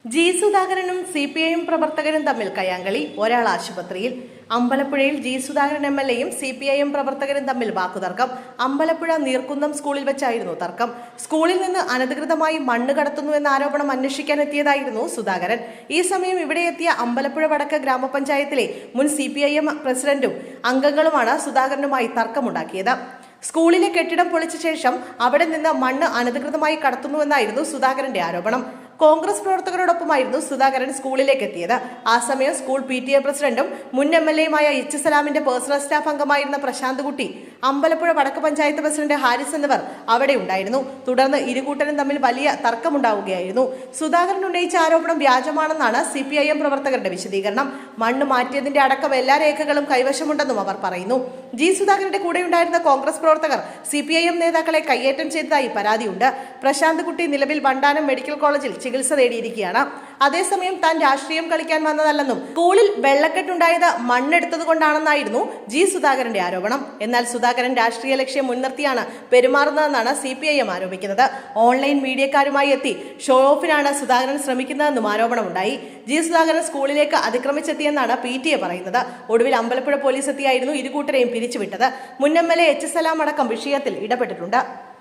G സുധാകരനും CPIM പ്രവർത്തകരും തമ്മിൽ കയ്യാങ്കളി. ഒരാൾ ആശുപത്രിയിൽ. അമ്പലപ്പുഴയിൽ ജി സുധാകരൻ MLAയും CPIM പ്രവർത്തകരും തമ്മിൽ വാക്കുതർക്കം. അമ്പലപ്പുഴ നീർക്കുന്നം സ്കൂളിൽ വെച്ചായിരുന്നു തർക്കം. സ്കൂളിൽ നിന്ന് അനധികൃതമായി മണ്ണ് കടത്തുന്നുവെന്ന ആരോപണം അന്വേഷിക്കാനെത്തിയതായിരുന്നു സുധാകരൻ. ഈ സമയം ഇവിടെ എത്തിയ അമ്പലപ്പുഴ വടക്ക് ഗ്രാമപഞ്ചായത്തിലെ മുൻ CPIM പ്രസിഡന്റും അംഗങ്ങളുമാണ് സുധാകരനുമായി തർക്കമുണ്ടാക്കിയത്. സ്കൂളിലെ കെട്ടിടം പൊളിച്ച ശേഷം അവിടെ നിന്ന് മണ്ണ് അനധികൃതമായി കടത്തുന്നുവെന്നായിരുന്നു സുധാകരന്റെ ആരോപണം. കോൺഗ്രസ് പ്രവർത്തകരോടൊപ്പമായിരുന്നു സുധാകരൻ സ്കൂളിലേക്ക് എത്തിയത്. ആ സമയം സ്കൂൾ PTA പ്രസിഡന്റും മുൻ MLAയുമായ H. സലാമിന്റെ പേഴ്സണൽ സ്റ്റാഫ് അംഗമായിരുന്ന പ്രശാന്ത് കുട്ടി, അമ്പലപ്പുഴ വടക്ക് പഞ്ചായത്ത് പ്രസിഡന്റ് ഹാരിസ് എന്നിവർ അവിടെ ഉണ്ടായിരുന്നു. തുടർന്ന് ഇരുകൂട്ടരും തമ്മിൽ വലിയ തർക്കമുണ്ടാവുകയായിരുന്നു. സുധാകരൻ ഉന്നയിച്ച ആരോപണം വ്യാജമാണെന്നാണ് CPIM പ്രവർത്തകരുടെ വിശദീകരണം. മണ്ണ് മാറ്റിയതിന്റെ അടക്കം എല്ലാ രേഖകളും കൈവശമുണ്ടെന്നും അവർ പറയുന്നു. ജി സുധാകരന്റെ കൂടെയുണ്ടായിരുന്ന കോൺഗ്രസ് പ്രവർത്തകർ CPIM നേതാക്കളെ കയ്യേറ്റം ചെയ്തതായി പരാതിയുണ്ട്. പ്രശാന്ത് കുട്ടി നിലവിൽ വണ്ടാനം മെഡിക്കൽ കോളേജിൽ ചികിത്സ തേടിയിരിക്കുകയാണ്. അതേസമയം താൻ രാഷ്ട്രീയം കളിക്കാൻ വന്നതല്ലെന്നും സ്കൂളിൽ വെള്ളക്കെട്ടുണ്ടായത് മണ്ണെടുത്തത് കൊണ്ടാണെന്നായിരുന്നു ജി സുധാകരന്റെ ആരോപണം. എന്നാൽ സുധാകരൻ രാഷ്ട്രീയ ലക്ഷ്യം മുൻനിർത്തിയാണ് പെരുമാറുന്നതെന്നാണ് CPIM ആരോപിക്കുന്നത്. ഓൺലൈൻ മീഡിയക്കാരുമായി എത്തി ഷോ ഓഫിനാണ് സുധാകരൻ ശ്രമിക്കുന്നതെന്നും ആരോപണമുണ്ടായി. ജി സുധാകരൻ സ്കൂളിലേക്ക് അതിക്രമിച്ചെത്തിയെന്നാണ് PTA പറയുന്നത്. ഒടുവിൽ അമ്പലപ്പുഴ പോലീസ് എത്തിയായിരുന്നു ഇരുകൂട്ടരെയും പിരിച്ചുവിട്ടത്. മുൻ MLA H. സലാം അടക്കം വിഷയത്തിൽ ഇടപെട്ടിട്ടുണ്ട്.